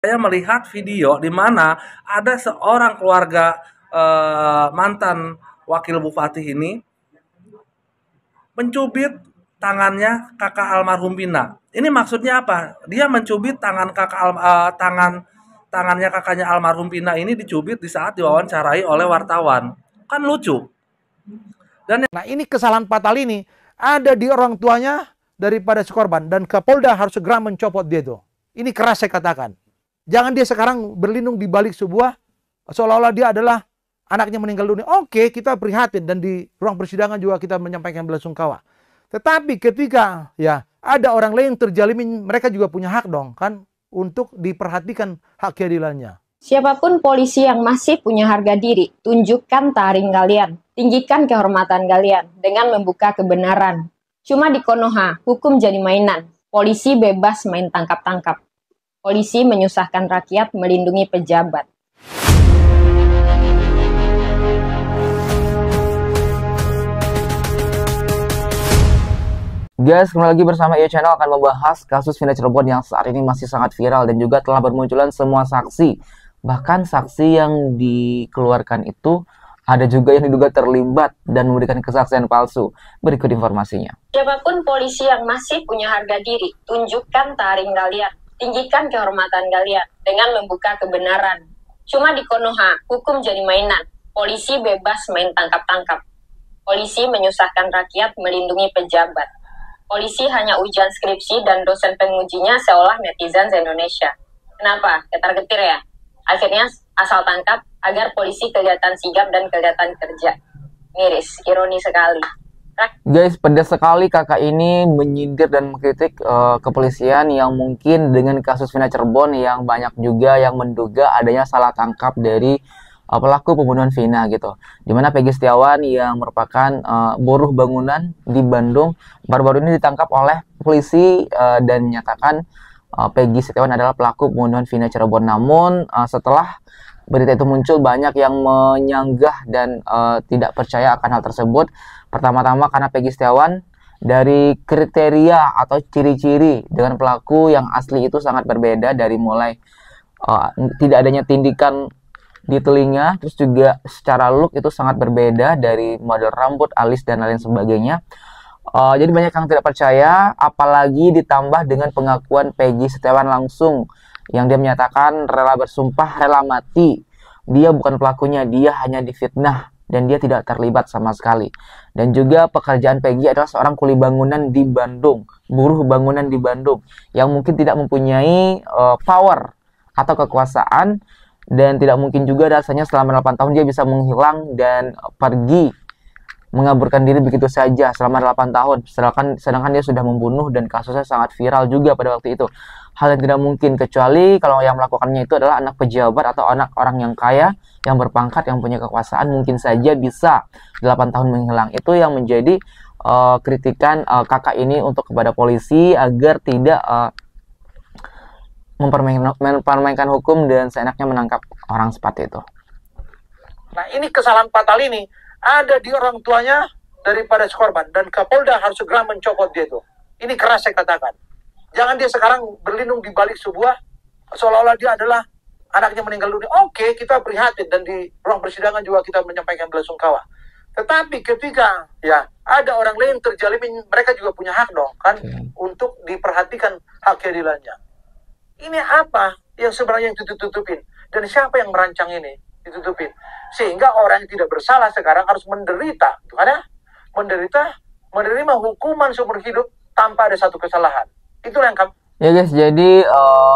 Saya melihat video di mana ada seorang keluarga mantan wakil bupati ini mencubit tangannya kakak almarhum Pina. Ini maksudnya apa? Dia mencubit tangannya kakaknya almarhum Pina ini dicubit di saat diwawancarai oleh wartawan. Kan lucu. Nah, ini kesalahan fatal ini ada di orang tuanya daripada si korban, dan Kapolda harus segera mencopot dia itu. Ini keras saya katakan. Jangan dia sekarang berlindung di balik sebuah seolah-olah dia adalah anaknya meninggal dunia. Oke, kita prihatin dan di ruang persidangan juga kita menyampaikan belasungkawa. Tetapi ketika ya ada orang lain yang terzalimi, mereka juga punya hak dong kan untuk diperhatikan hak keadilannya. Siapapun polisi yang masih punya harga diri, tunjukkan taring kalian, tinggikan kehormatan kalian dengan membuka kebenaran. Cuma di Konoha, hukum jadi mainan, polisi bebas main tangkap-tangkap. Polisi menyusahkan rakyat melindungi pejabat. Guys, kembali lagi bersama Iyo Channel akan membahas kasus Vina Cirebon yang saat ini masih sangat viral dan juga telah bermunculan semua saksi. Bahkan saksi yang dikeluarkan itu ada juga yang diduga terlibat dan memberikan kesaksian palsu. Berikut informasinya. Siapapun polisi yang masih punya harga diri, tunjukkan taring kalian, tinggikan kehormatan kalian dengan membuka kebenaran. Cuma di Konoha, hukum jadi mainan, polisi bebas main tangkap-tangkap. Polisi menyusahkan rakyat melindungi pejabat. Polisi hanya ujian skripsi dan dosen pengujinya seolah netizen Indonesia. Kenapa? Getar-getir ya? Akhirnya asal tangkap agar polisi kelihatan sigap dan kelihatan kerja. Miris, ironi sekali. Guys, pedas sekali kakak ini menyindir dan mengkritik kepolisian yang mungkin dengan kasus Vina Cirebon yang banyak juga yang menduga adanya salah tangkap dari pelaku pembunuhan Vina gitu. Dimana Peggy Setiawan yang merupakan buruh bangunan di Bandung baru-baru ini ditangkap oleh polisi dan menyatakan Peggy Setiawan adalah pelaku pembunuhan Vina Cirebon. Namun setelah berita itu muncul, banyak yang menyanggah dan tidak percaya akan hal tersebut. Pertama-tama karena Peggy Setiawan dari kriteria atau ciri-ciri dengan pelaku yang asli itu sangat berbeda, dari mulai tidak adanya tindikan di telinga, terus juga secara look itu sangat berbeda dari model rambut, alis, dan lain sebagainya. Jadi banyak yang tidak percaya, apalagi ditambah dengan pengakuan Peggy Setiawan langsung yang dia menyatakan rela bersumpah, rela mati. Dia bukan pelakunya, dia hanya difitnah dan dia tidak terlibat sama sekali. Dan juga pekerjaan Peggy adalah seorang kuli bangunan di Bandung, buruh bangunan di Bandung yang mungkin tidak mempunyai power atau kekuasaan, dan tidak mungkin juga rasanya selama 8 tahun dia bisa menghilang dan pergi mengaburkan diri begitu saja selama 8 tahun. Sedangkan dia sudah membunuh dan kasusnya sangat viral juga pada waktu itu. Hal yang tidak mungkin, kecuali kalau yang melakukannya itu adalah anak pejabat atau anak orang yang kaya, yang berpangkat, yang punya kekuasaan, mungkin saja bisa 8 tahun menghilang. Itu yang menjadi kritikan kakak ini untuk kepada polisi agar tidak mempermainkan hukum dan seenaknya menangkap orang seperti itu. Nah, ini kesalahan fatal ini ada di orang tuanya daripada si korban, dan Kapolda harus segera mencopot dia itu. Ini keras saya katakan. Jangan dia sekarang berlindung di balik sebuah seolah-olah dia adalah anaknya meninggal dunia. Oke, kita prihatin dan di ruang persidangan juga kita menyampaikan belasungkawa. Tetapi ketika ya ada orang lain terzalimi, mereka juga punya hak dong kan untuk diperhatikan hak keadilannya. Ini apa yang sebenarnya yang ditutupin, dan siapa yang merancang ini ditutupin, sehingga orang yang tidak bersalah sekarang harus menderita, karena menerima hukuman seumur hidup tanpa ada satu kesalahan. Itulah yang kami. Ya guys, jadi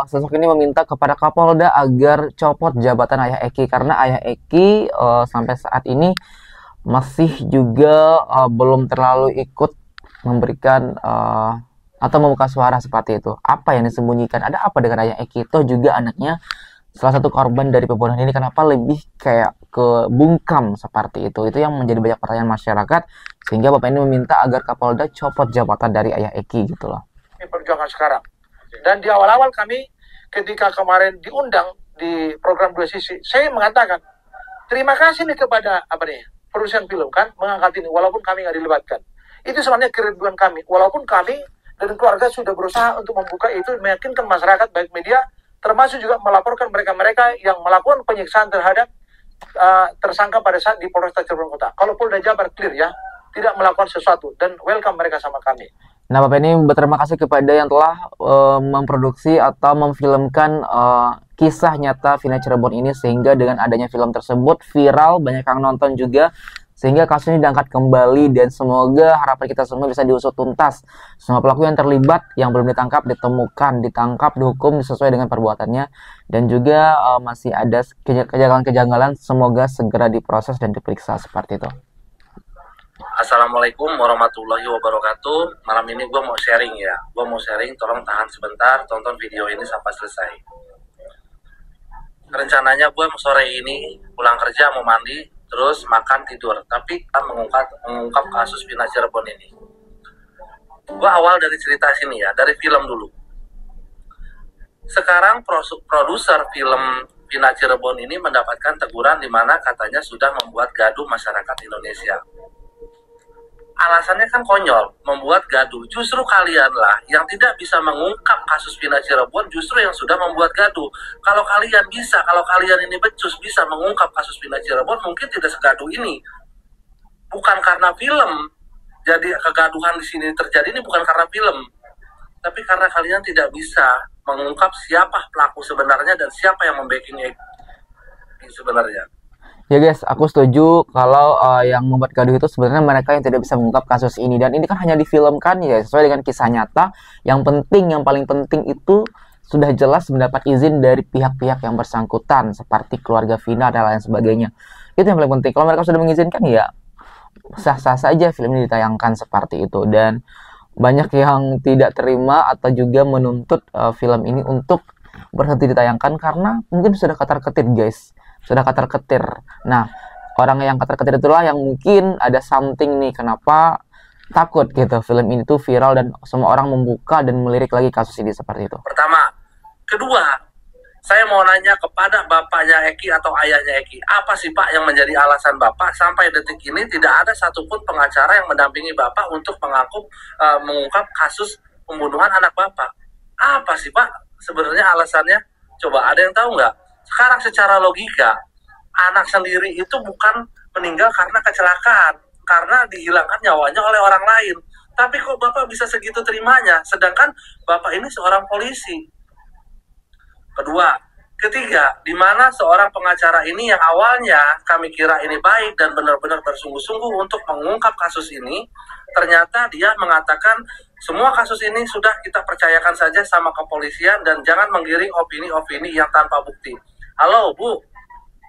sosok ini meminta kepada Kapolda agar copot jabatan Ayah Eki, karena Ayah Eki sampai saat ini masih juga belum terlalu ikut memberikan atau membuka suara seperti itu. Apa yang disembunyikan? Ada apa dengan Ayah Eki? Itu juga anaknya salah satu korban dari pembunuhan ini. Kenapa lebih kayak ke bungkam seperti itu? Itu yang menjadi banyak pertanyaan masyarakat, sehingga Bapak ini meminta agar Kapolda copot jabatan dari Ayah Eki gitu loh. Ini perjuangan sekarang. Dan di awal-awal kami ketika kemarin diundang di program Dua Sisi, saya mengatakan terima kasih nih kepada produsen film kan mengangkat ini, walaupun kami nggak dilibatkan. Itu sebenarnya kerinduan kami, walaupun kami dan keluarga sudah berusaha untuk membuka itu, meyakinkan masyarakat baik media termasuk juga melaporkan mereka-mereka yang melakukan penyiksaan terhadap tersangka pada saat di Polresta Cirebon Kota. Kalau Polda Jabar clear ya, tidak melakukan sesuatu, dan welcome mereka sama kami. Nah, Bapak ini berterima kasih kepada yang telah memproduksi atau memfilmkan kisah nyata Vina Cirebon ini, sehingga dengan adanya film tersebut viral, banyak yang nonton juga, sehingga kasus ini diangkat kembali, dan semoga harapan kita semua bisa diusut tuntas. Semua pelaku yang terlibat yang belum ditangkap ditemukan, ditangkap, dihukum sesuai dengan perbuatannya, dan juga masih ada kejanggalan-kejanggalan, semoga segera diproses dan diperiksa seperti itu. Assalamualaikum warahmatullahi wabarakatuh. Malam ini gue mau sharing ya. Gue mau sharing, tolong tahan sebentar, tonton video ini sampai selesai. Rencananya gue sore ini pulang kerja, mau mandi, terus makan, tidur. Tapi kita mengungkap kasus Vina Cirebon ini. Gue awal dari cerita sini ya, dari film dulu. Sekarang produser film Vina Cirebon ini mendapatkan teguran di mana katanya sudah membuat gaduh masyarakat Indonesia. Alasannya kan konyol, membuat gaduh. Justru kalianlah yang tidak bisa mengungkap kasus Vina Cirebon, justru yang sudah membuat gaduh. Kalau kalian bisa, kalau kalian ini becus bisa mengungkap kasus Vina Cirebon, mungkin tidak segaduh ini. Bukan karena film, jadi kegaduhan di sini terjadi ini bukan karena film, tapi karena kalian tidak bisa mengungkap siapa pelaku sebenarnya dan siapa yang membacking sebenarnya. Ya guys, aku setuju kalau yang membuat gaduh itu sebenarnya mereka yang tidak bisa mengungkap kasus ini. Dan ini kan hanya difilmkan ya, sesuai dengan kisah nyata. Yang paling penting itu sudah jelas mendapat izin dari pihak-pihak yang bersangkutan, seperti keluarga Vina dan lain sebagainya. Itu yang paling penting. Kalau mereka sudah mengizinkan ya sah-sah saja film ini ditayangkan seperti itu. Dan banyak yang tidak terima atau juga menuntut film ini untuk berhenti ditayangkan karena mungkin sudah katar-ketir guys. Sudah katar-ketir. Nah, orang yang katar-ketir itulah yang mungkin ada something nih, kenapa takut gitu film ini tuh viral dan semua orang membuka dan melirik lagi kasus ini seperti itu. Pertama. Kedua, saya mau nanya kepada bapaknya Eki atau ayahnya Eki, apa sih Pak yang menjadi alasan Bapak sampai detik ini tidak ada satupun pengacara yang mendampingi Bapak untuk mengungkap kasus pembunuhan anak Bapak? Apa sih Pak sebenarnya alasannya? Coba ada yang tahu nggak? Sekarang secara logika, anak sendiri itu bukan meninggal karena kecelakaan, karena dihilangkan nyawanya oleh orang lain. Tapi kok Bapak bisa segitu terimanya, sedangkan Bapak ini seorang polisi? Ketiga, di mana seorang pengacara ini yang awalnya kami kira ini baik dan benar-benar bersungguh-sungguh untuk mengungkap kasus ini, ternyata dia mengatakan semua kasus ini sudah kita percayakan saja sama kepolisian dan jangan menggiring opini-opini yang tanpa bukti. Halo Bu,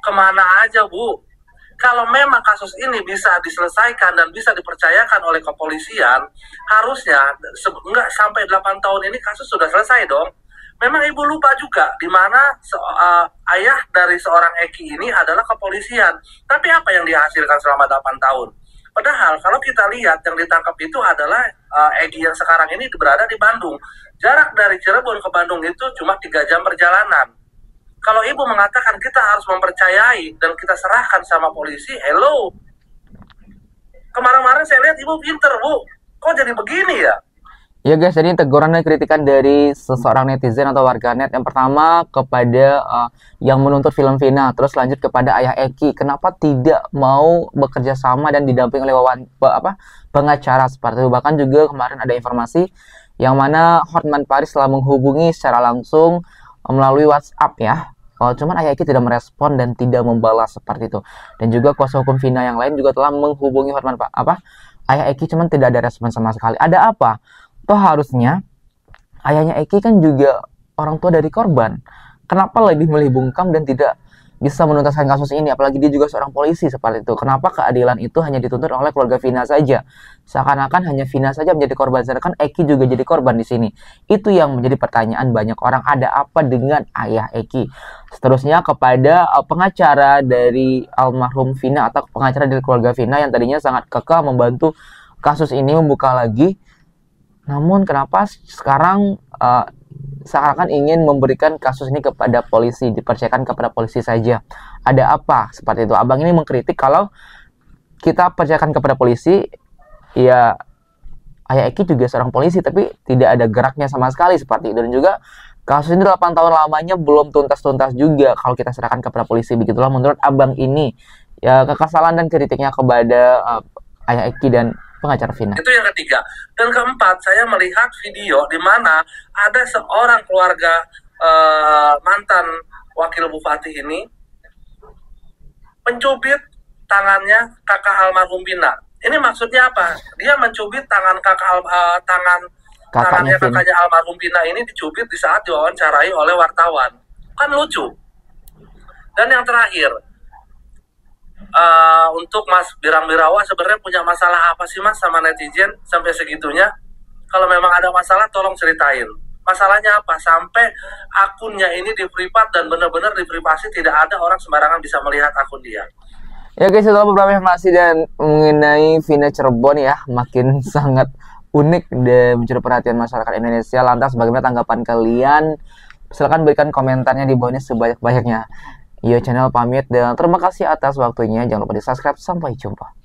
kemana aja Bu? Kalau memang kasus ini bisa diselesaikan dan bisa dipercayakan oleh kepolisian, harusnya enggak sampai 8 tahun ini kasus sudah selesai dong. Memang Ibu lupa juga di mana ayah dari seorang Eki ini adalah kepolisian. Tapi apa yang dihasilkan selama 8 tahun? Padahal kalau kita lihat yang ditangkap itu adalah Eki yang sekarang ini berada di Bandung. Jarak dari Cirebon ke Bandung itu cuma 3 jam perjalanan. Kalau Ibu mengatakan kita harus mempercayai dan kita serahkan sama polisi, hello. Kemarin-kemarin saya lihat Ibu pinter, Bu. Kok jadi begini ya? Ya guys, jadi teguran dan kritikan dari seseorang netizen atau warganet. Yang pertama kepada yang menuntut film Vina, terus lanjut kepada ayah Eki. Kenapa tidak mau bekerja sama dan didampingi oleh pengacara seperti itu? Bahkan juga kemarin ada informasi yang mana Hotman Paris telah menghubungi secara langsung melalui WhatsApp ya. Cuman ayah Eki tidak merespon dan tidak membalas seperti itu. Dan juga kuasa hukum Vina yang lain juga telah menghubungi Hotman ayah Eki, cuman tidak ada respon sama sekali. Ada apa? Toh harusnya ayahnya Eki kan juga orang tua dari korban. Kenapa lebih memilih bungkam dan tidak bisa menuntaskan kasus ini? Apalagi dia juga seorang polisi seperti itu. Kenapa keadilan itu hanya dituntut oleh keluarga Vina saja? Seakan-akan hanya Vina saja menjadi korban, sedangkan Eki juga jadi korban di sini. Itu yang menjadi pertanyaan banyak orang. Ada apa dengan ayah Eki? Seterusnya kepada pengacara dari almarhum Vina atau pengacara dari keluarga Vina yang tadinya sangat kekeh membantu kasus ini membuka lagi. Namun kenapa sekarang seakan-akan ingin memberikan kasus ini kepada polisi, dipercayakan kepada polisi saja? Ada apa seperti itu? Abang ini mengkritik kalau kita percayakan kepada polisi, ya ayah Eki juga seorang polisi, tapi tidak ada geraknya sama sekali seperti itu. Dan juga Kasus ini 8 tahun lamanya belum tuntas-tuntas juga kalau kita serahkan kepada polisi. Begitulah menurut abang ini. Ya, kekesalan dan kritiknya kepada Ayah Eki dan pengacara Vina. Itu yang ketiga. Dan keempat, saya melihat video di mana ada seorang keluarga mantan wakil bupati ini mencubit tangannya kakak almarhum Vina. Ini maksudnya apa? Dia mencubit tangannya kakaknya almarhum Vina ini, dicubit di saat diwawancarai oleh wartawan. Kan lucu. Dan yang terakhir, untuk Mas Birang Birawa, sebenarnya punya masalah apa sih Mas sama netizen sampai segitunya? Kalau memang ada masalah tolong ceritain. Masalahnya apa? Sampai akunnya ini di-privat dan benar-benar di-privasi, tidak ada orang sembarangan bisa melihat akun dia. Ya guys, setelah beberapa informasi dan mengenai Vina Cirebon ya, makin sangat unik dan mencuri perhatian masyarakat Indonesia. Lantas bagaimana tanggapan kalian? Silahkan berikan komentarnya di bawah ini sebanyak-banyaknya. Yo Channel pamit dan terima kasih atas waktunya. Jangan lupa di subscribe. Sampai jumpa.